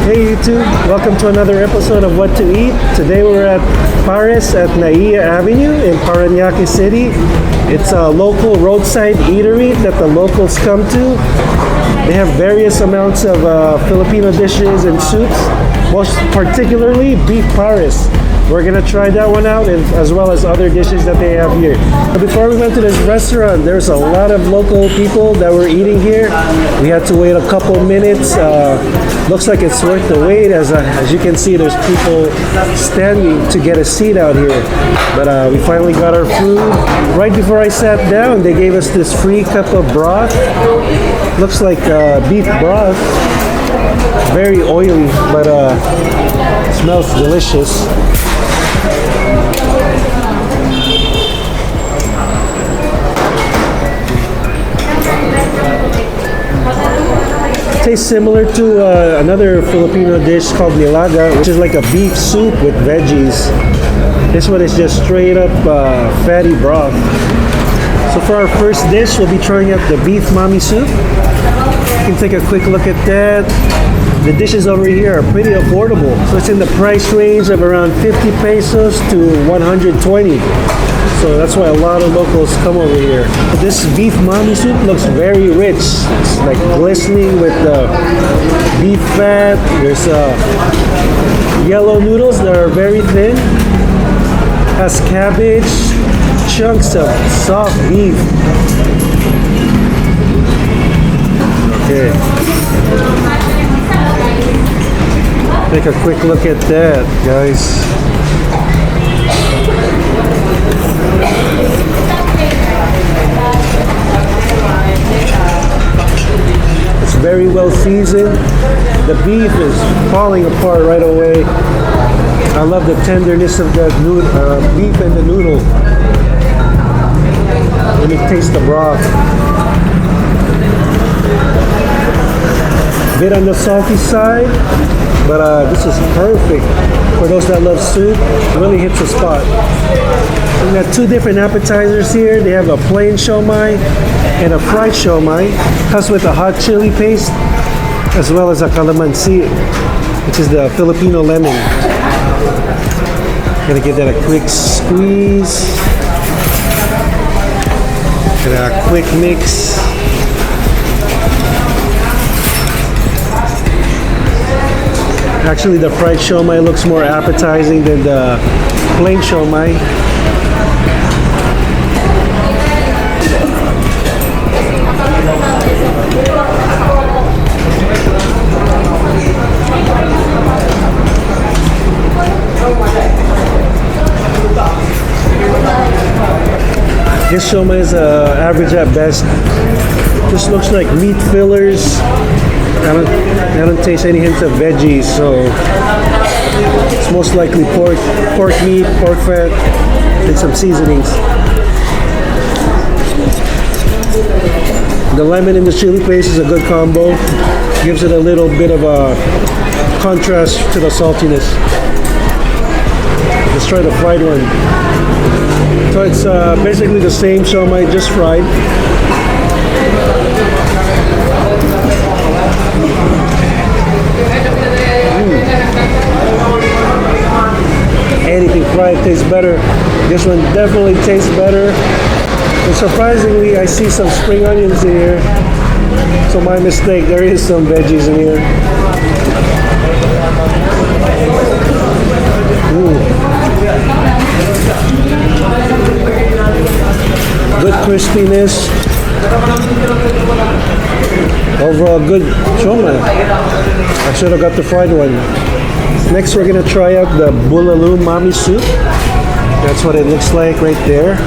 Hey YouTube, welcome to another episode of What to Eat. Today we're at Paris at NAIA Avenue in Paranaque City. It's a local roadside eatery that the locals come to. They have various amounts of Filipino dishes and soups, most particularly beef Paris. We're gonna try that one out, and as well as other dishes that they have here. But before we went to this restaurant, there's a lot of local people that were eating here. We had to wait a couple minutes. Looks like it's worth the wait. As you can see, there's people standing to get a seat out here. But we finally got our food. Right before I sat down, they gave us this free cup of broth. Looks like beef broth. Very oily, but smells delicious. Tastes similar to another Filipino dish called nilaga, which is like a beef soup with veggies. This one is just straight up fatty broth. So for our first dish, we'll be trying out the beef mami soup. You can take a quick look at that. The dishes over here are pretty affordable. So it's in the price range of around 50 pesos to 120. So that's why a lot of locals come over here. This beef mami soup looks very rich. It's like glistening with beef fat. There's yellow noodles that are very thin. Has cabbage, chunks of soft beef. Okay. Take a quick look at that, guys. It's very well seasoned. The beef is falling apart right away. I love the tenderness of the beef and the noodle. Let me taste the broth. Bit on the salty side, but this is perfect for those that love soup. It really hits the spot. We got two different appetizers here. They have a plain siomai and a fried siomai. Comes with a hot chili paste, as well as a calamansi, which is the Filipino lemon. Gonna give that a quick squeeze. Get a quick mix. Actually, the fried siomai looks more appetizing than the plain siomai. This siomai is average at best. This looks like meat fillers. I don't taste any hints of veggies, so it's most likely pork meat, pork fat, and some seasonings. The lemon and the chili paste is a good combo. Gives it a little bit of a contrast to the saltiness. Let's try the fried one. So it's basically the same siomai, just fried. Anything fried tastes better. This one definitely tastes better. And surprisingly, I see some spring onions in here. So my mistake, there is some veggies in here. Good crispiness. Overall good siomai. I should have got the fried one. Next, we're gonna try out the bulalo mami soup. That's what it looks like right there.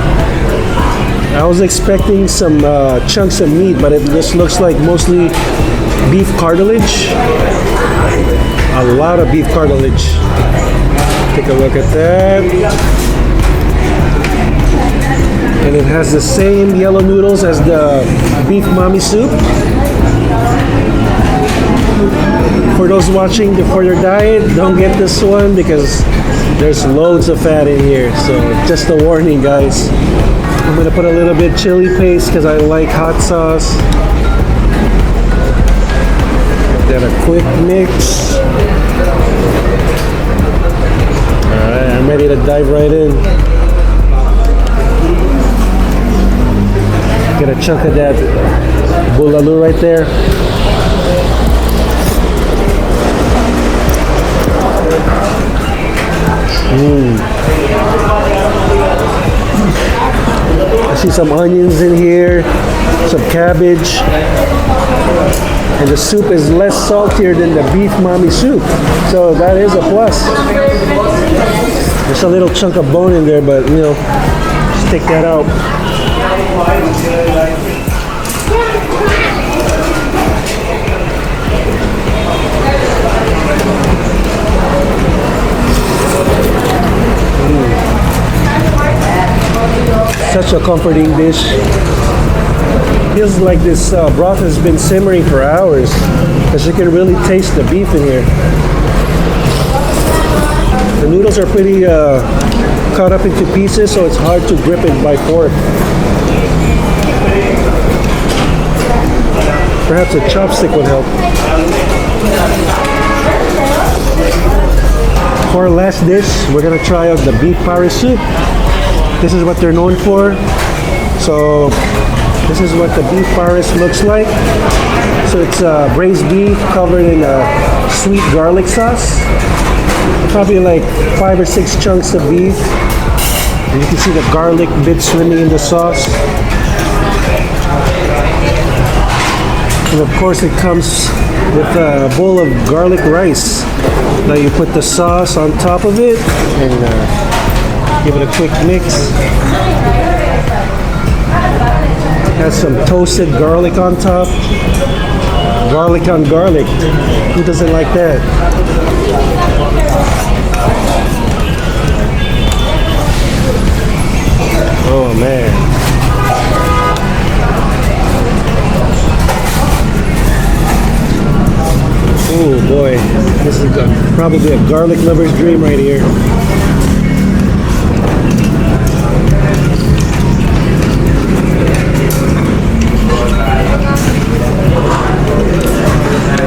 I was expecting some chunks of meat, but it just looks like mostly beef cartilage. A lot of beef cartilage. Take a look at that. And it has the same yellow noodles as the beef mami soup. For those watching for your diet, don't get this one because there's loads of fat in here. So just a warning, guys. I'm gonna put a little bit chili paste because I like hot sauce. Then a quick mix. Alright, I'm ready to dive right in. Get a chunk of that bulalo right there. I see some onions in here, some cabbage, and the soup is less saltier than the beef mommy soup, so that is a plus. There's a little chunk of bone in there, but you know, just take that out. Such a comforting dish. Feels like this broth has been simmering for hours, because you can really taste the beef in here. The noodles are pretty cut up into pieces, so it's hard to grip it by fork. Perhaps a chopstick would help. For our last dish, we're gonna try out the beef Paris soup. This is what they're known for. So this is what the beef Paris looks like. So it's braised beef covered in a sweet garlic sauce. Probably like 5 or 6 chunks of beef. And you can see the garlic bits swimming in the sauce. And of course it comes with a bowl of garlic rice. Now you put the sauce on top of it and give it a quick mix. Has some toasted garlic on top. Garlic on garlic. Who doesn't like that? Oh man. Oh boy. This is probably a garlic lover's dream right here.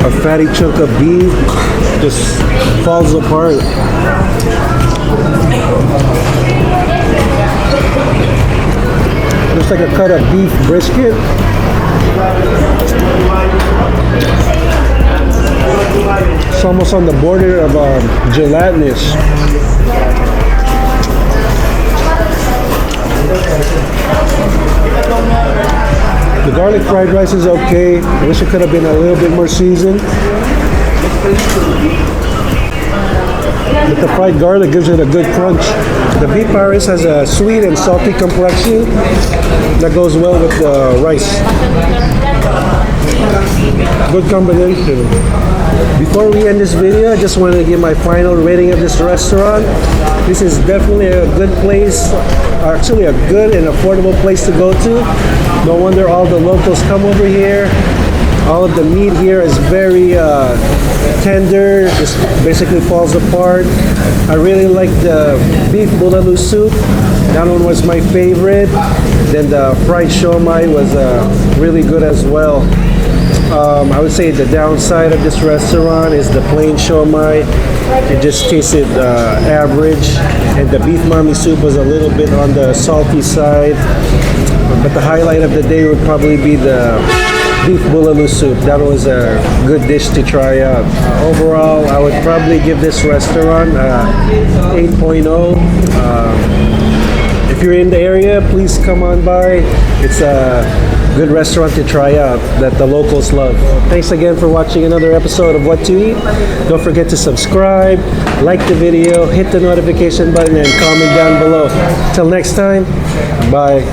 A fatty chunk of beef just falls apart. Looks like a cut of beef brisket. It's almost on the border of gelatinous. The garlic fried rice is okay. I wish it could have been a little bit more seasoned. But the fried garlic gives it a good crunch. The beef Paris has a sweet and salty complexion that goes well with the rice. Good combination. Before we end this video, I just wanted to give my final rating of this restaurant. This is definitely a good place, actually a good and affordable place to go to. No wonder all the locals come over here. All of the meat here is very tender, just basically falls apart. I really like the beef bulalo soup. That one was my favorite. Then the fried siomai was really good as well. I would say the downside of this restaurant is the plain siomai. It just tasted average, and the beef mommy soup was a little bit on the salty side. But the highlight of the day would probably be the beef bulalo soup. That was a good dish to try out. Overall, I would probably give this restaurant 8.0. If you're in the area, please come on by. It's a good restaurant to try out that the locals love. Thanks again for watching another episode of What to Eat. Don't forget to subscribe, like the video, hit the notification button, and comment down below. Till next time, bye.